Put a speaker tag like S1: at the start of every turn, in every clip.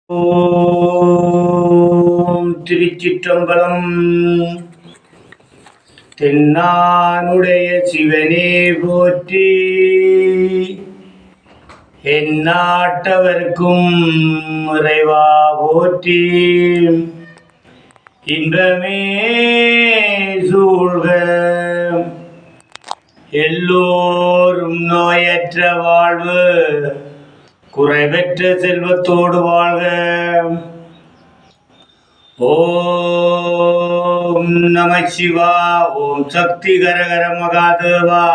S1: ஓம் திருச்சிற்றம்பலம். தென்னானுடைய சிவனே போற்றி, எந்நாட்டவர்க்கும் இறைவா போற்றி. இன்பமே சூழ்க, எல்லோரும் நோயற்ற வாழ்வு, குறைவற்ற செல்வத்தோடு வாழ்க. ஓம் நம சிவா. ஓம் சக்தி கரகர மகாதேவா.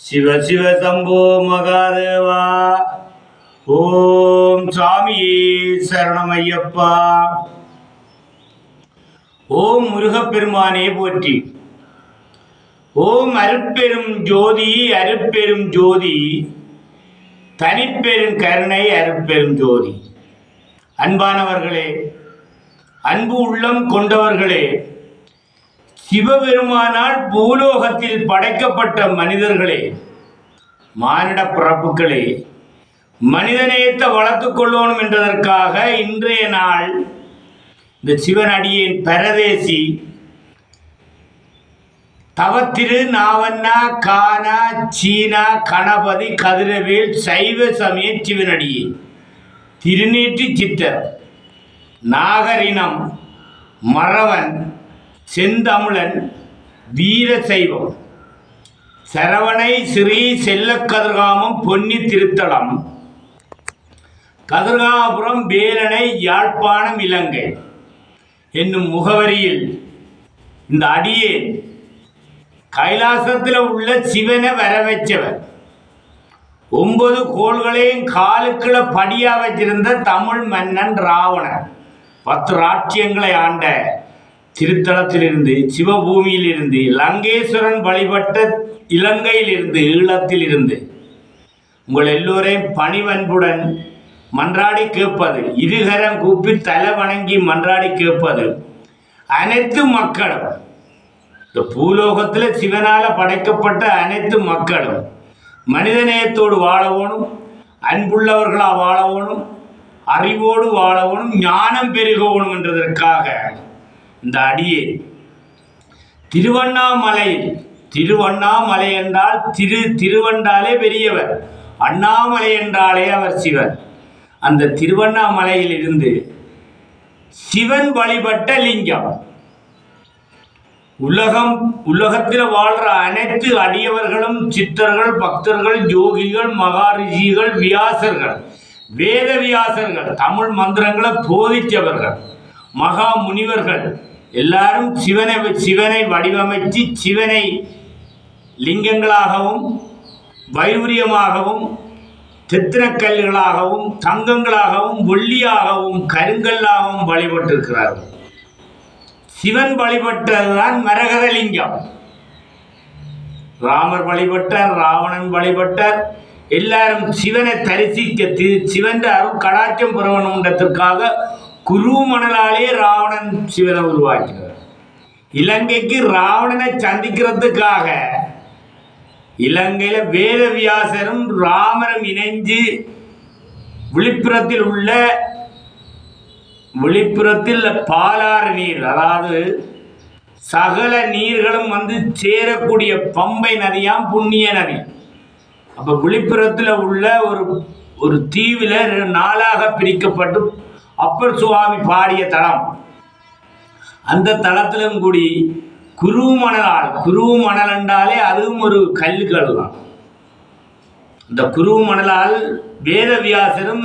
S1: சிவ சிவ சம்போ மகாதேவா. ஓம் சாமியே சரணமையப்பா. ஓம் முருகப்பெருமானே போற்றி. ஓம் அருட்பெரும் ஜோதி அருட்பெரும் ஜோதி தனிப்பெரும் கருணை அருட்பெரும் ஜோதி. அன்பானவர்களே, அன்பு உள்ளம் கொண்டவர்களே, சிவபெருமானால் பூலோகத்தில் படைக்கப்பட்ட மனிதர்களே, மானிட பிறப்புகளே, மனிதநேயத்தை வளர்த்துக் கொள்ளணும் என்றதற்காக இன்றைய நாள் இந்த சிவனடியின் பரதேசி தவத்திரு நாவண்ணா கானா சீனா கணபதி கதிரவேல் சைவ சமய சிவனடியே திருநீற்றி சித்தர் நாகரினம் மறவன் செந்தமிழன் வீர சைவம் சரவணை ஸ்ரீ செல்ல கதிர்காமம் பொன்னி திருத்தலம் கதிர்காபுரம் வேலனை யாழ்ப்பாணம் இலங்கை என்னும் முகவரியில் இந்த அடியே கைலாசத்தில் உள்ள சிவனை வர வச்சவர். 9 கோள்களையும் காலுக்குள்ள படியா வச்சிருந்த தமிழ் மன்னன் ராவணன் 10 ராட்சியங்களை ஆண்ட திருத்தலத்திலிருந்து, சிவபூமியிலிருந்து, லங்கேஸ்வரன் வழிபட்ட இலங்கையிலிருந்து, ஈழத்தில் இருந்து உங்கள் எல்லோரையும் பணிவன்புடன் மன்றாடி கேட்பது, இருகரம் கூப்பி தலை வணங்கி மன்றாடி கேட்பது, அனைத்து மக்களும், இந்த பூலோகத்தில் சிவனால படைக்கப்பட்ட அனைத்து மக்களும் மனிதநேயத்தோடு வாழவோனும், அன்புள்ளவர்களாக வாழவோனும், அறிவோடு வாழவோனும், ஞானம் பெருகவோனும் என்றதற்காக இந்த அடியே திருவண்ணாமலையில், திருவண்ணாமலை என்றால் திருவண்டாலே பெரியவர், அண்ணாமலை என்றாலே அவர் சிவன். அந்த திருவண்ணாமலையில் இருந்து சிவன் வழிபட்ட லிங்கம். உலகத்தில் வாழ்ற அனைத்து அடியவர்களும், சித்தர்கள், பக்தர்கள், யோகிகள், மகாரிஷிகள், வியாசர்கள், வேத வியாசர்கள், தமிழ் மந்திரங்களை போதித்தவர்கள், மகா முனிவர்கள் எல்லாரும் சிவனை வடிவமைத்து சிவனை லிங்கங்களாகவும் வைரூரியமாகவும் தித்திரக்கல்லுகளாகவும் தங்கங்களாகவும் வெள்ளியாகவும் கருங்கல்லாகவும் வழிபட்டிருக்கிறார்கள். சிவன் வழிபட்டதுதான் மரகதலிங்கம். ராமர் வழிபட்டார், ராவணன் வழிபட்டார். எல்லாரும் சிவனை தரிசிக்க, சிவன் அருள் கடாட்சம் பெறணுன்றதற்காக குரு மணலாலே ராவணன் சிவனை உருவாக்கினார். இலங்கைக்கு ராவணனை சந்திக்கிறதுக்காக இலங்கையில வேதவியாசரும் ராமரும் இணைஞ்சு விழுப்புரத்தில் பாலாறு நீர், அதாவது சகல நீர்களும் வந்து சேரக்கூடிய பம்பை நதியாம் புண்ணிய நதி. அப்போ விழுப்புரத்தில் உள்ள ஒரு தீவில் 4ஆக பிரிக்கப்பட்டு அப்பர் சுவாமி பாடிய தலம். அந்த தளத்திலும் கூடி குருமணல் என்றாலே அதுவும் ஒரு கல்லுகள் தான். இந்த குருமணலால் வேதவியாசரும்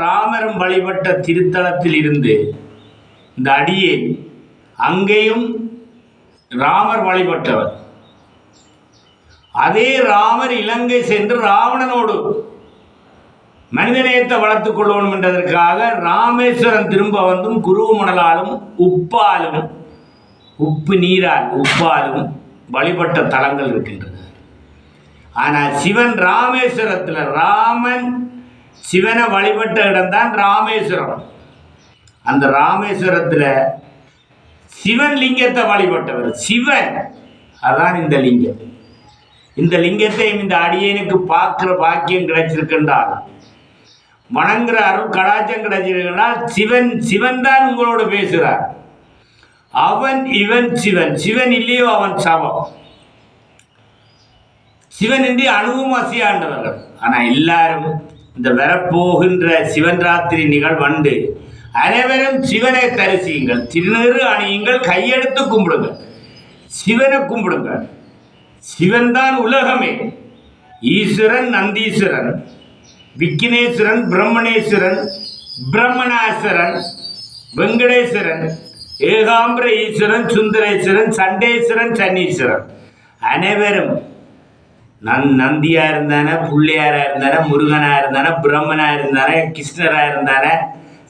S1: ராமரும் வழிபட்ட திருத்தலத்தில் இருந்து இந்த அடியே அங்கேயும் ராமர் வழிபட்டவர். அதே ராமர் இலங்கை சென்று ராவணனோடு மனிதநேயத்தை வளர்த்துக் கொள்ளணும் என்றதற்காக ராமேஸ்வரம் திரும்ப வந்தும் குருமணலாலும் உப்பு நீரால் உப்பாலும் வழிபட்ட தலங்கள் இருக்கின்றது. ஆனால் சிவன் ராமேஸ்வரத்தில், ராமன் சிவனை வழிபட்ட இடம்தான் ராமேஸ்வரம். அந்த ராமேஸ்வரத்தில் சிவன் லிங்கத்தை வழிபட்டவர் சிவன். அதான் இந்த லிங்கம். இந்த லிங்கத்தை இந்த அடியனுக்கு பார்க்கிற பாக்கியம் கிடைச்சிருக்கின்றால் வணங்குற அருள் கடாச்சம் கிடைச்சிருக்கிறால் சிவன் தான் உங்களோடு பேசுகிறார். அவன் இவன் சிவன் இல்லையோ அவன் சவம். சிவன் என்று அணுவும் அசையாண்டவர்கள். ஆனால் எல்லாரும் இந்த வரப்போகின்ற சிவன் ராத்திரி நிகழ்வண்டு அனைவரும் சிவனை தரிசியுங்கள், திருநீறு அணியுங்கள், கையெடுத்து கும்பிடுங்கள், சிவனை கும்பிடுங்கள். சிவன் தான் உலகமே. ஈஸ்வரன், நந்தீஸ்வரன், விக்கினேஸ்வரன், பிரம்மணேஸ்வரன், பிரம்மணாஸ்வரன், வெங்கடேஸ்வரன், ஏகாம்பர ஈஸ்வரன், சுந்தரேஸ்வரன், சண்டேஸ்வரன், சன்னீஸ்வரன் அனைவரும் நந்தியா இருந்தான, புள்ளையாரா இருந்தான, முருகனா இருந்தான, பிரம்மனா இருந்தான, கிருஷ்ணரா இருந்தான,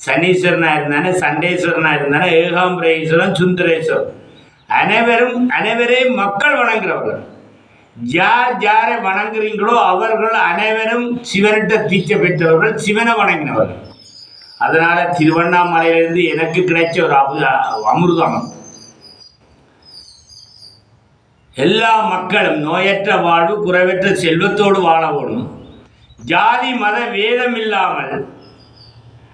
S1: சனீஸ்வரனா இருந்தான, சண்டேஸ்வரனா இருந்தான, ஏகாம்பர ஈஸ்வரன், சுந்தரேஸ்வரன் அனைவரையும் மக்கள் வணங்குறவர்கள். யாரை வணங்குறீங்களோ அவர்கள் அனைவரும் சிவனிட்ட தீட்சை பெற்றவர்கள், சிவனை வணங்கினவர்கள். அதனால திருவண்ணாமலையிலிருந்து எனக்கு கிடைச்ச ஒரு அமிர்தம், எல்லா மக்களும் நோயற்ற வாழ்வு, குறைவற்ற செல்வத்தோடு வாழ வேணும். ஜாதி மத வேதம் இல்லாமல்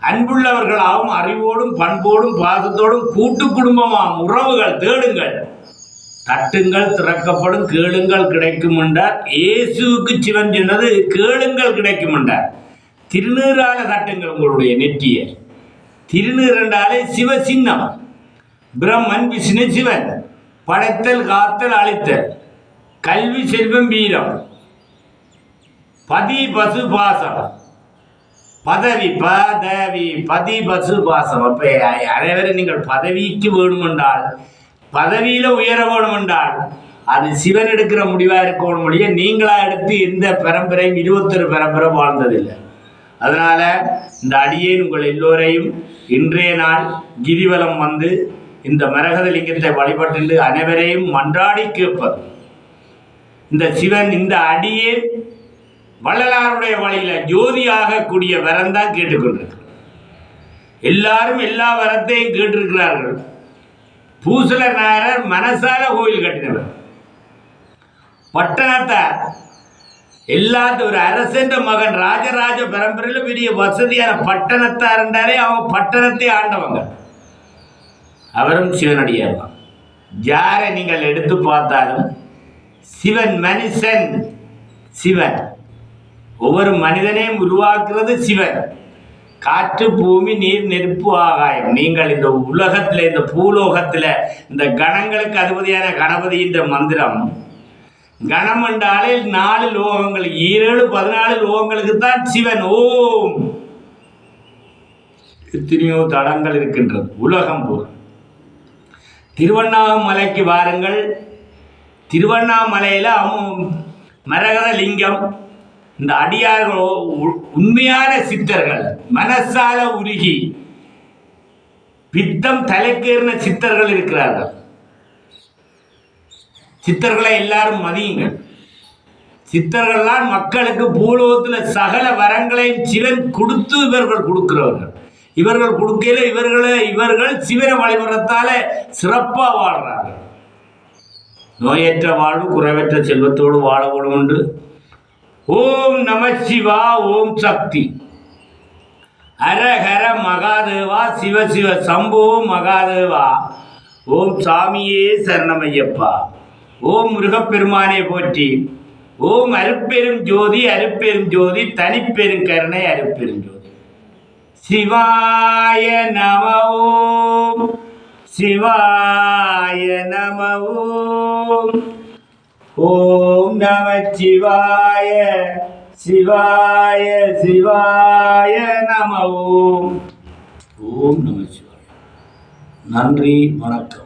S1: அன்புள்ளவர்களாகவும் அறிவோடும் பண்போடும் பாசத்தோடும் கூட்டு குடும்பமாம் உறவுகள் தேடுங்கள். தட்டுங்கள் திறக்கப்படும், கேளுங்கள் கிடைக்கும் என்றார். இயேசுவுக்கு சிவன் சொன்னது கேளுங்கள் கிடைக்கும் என்றார். திருநீரால தட்டுங்கள் உங்களுடைய நெற்றியை. திருநீர் என்றாலே சிவ சின்னம். பிரம்மன், விஷ்ணு, சிவன். படைத்தல், காத்தல், அழித்தல், கல்வி, செல்வம், வீரம், பதி, பசு, பாசம், பதவி, பதி, பசு, பாசம். அப்ப அனைவரும் நீங்கள் பதவிக்கு வேணுமென்றால், பதவியில உயர வேணுமென்றால் அது சிவன் எடுக்கிற முடிவா இருக்கணும் முடிய நீங்களா எடுத்து எந்த பரம்பரையும் 21 பரம்பரை வாழ்ந்ததில்லை. அதனால இந்த அடியேன் உங்கள் எல்லோரையும் இன்றைய நாள் கிரிவலம் வந்து இந்த மரகத லிங்கத்தை வழிபட்டு அனைவரையும் மன்றாடி கேட்பது. இந்த சிவன் இந்த அடியேன் வள்ளலாருடைய வழியில ஜோதியாக கூடிய வரம் தான் கேட்டுக்கொண்டிருக்கிறார். எல்லாரும் எல்லா வரத்தையும் கேட்டிருக்கிறார்கள். பூசலர் நாயர் மனசால கோயில் கட்டினவர். பட்டணத்தார் எல்லாத்தையும் ஒரு அரசன்ற மகன் ராஜராஜ பரம்பரையில் பெரிய வசதியான பட்டணத்தார் என்றாலே அவங்க பட்டணத்தை ஆண்டவங்க. அவரும் சிவனடியார் தான். யாரை நீங்கள் எடுத்து பார்த்தாலும் சிவன் மனுஷன், சிவன். ஒவ்வொரு மனிதனையும் உருவாக்குறது சிவன். காற்று, பூமி, நீர், நெருப்பு, ஆகாயம். நீங்கள் இந்த உலகத்தில், இந்த பூலோகத்தில் இந்த கணங்களுக்கு அதிபதியான கணபதியின் மந்திரம், கணம் என்றாலே 4 லோகங்கள், 7 14 லோகங்களுக்கு தான் சிவன். ஓம். எத்தனையோ தடங்கள் இருக்கின்றது உலகம் போல். திருவண்ணாமலைக்கு வாருங்கள். திருவண்ணாமலையில் மரகத லிங்கம், இந்த அடியார்கள் உண்மையான சித்தர்கள், மனசால உருகி பித்தம் தலைக்கேறின சித்தர்கள் இருக்கிறார்கள். சித்தர்களை எல்லாரும் மதியுங்கள். சித்தர்கள்லாம் மக்களுக்கு பூலோகத்தில் சகல வரங்களையும் சிவன் கொடுத்து இவர்கள் கொடுக்கிறவர்கள். இவர்கள் கொடுக்கையில இவர்கள் சிவனை வழிபடுறதால சிறப்பாக வாழ்றார்கள். நோயற்ற வாழ்வு, குறைவற்ற செல்வத்தோடு வாழ வேண்டும் என்று. ஓம் நம சிவா, ஓம் சக்தி, ஹரஹர மகாதேவா, சிவ சிவ சம்போ மகாதேவா, ஓம் சாமியே சரணமையப்பா, ஓம் முருகப்பெருமானே போற்றி, ஓம் அருப்பெரும் ஜோதி, அருப்பெரும் ஜோதி, தனிப்பெரும் கருணை, அருப்பெரும் ஜோதி. சிவாய நம ஓம், சிவாய நம ஓம், ஓம் நம சிவாய, சிவாய சிவாய நம ஓம், ஓம் நம சிவாய. நன்றி, வணக்கம்.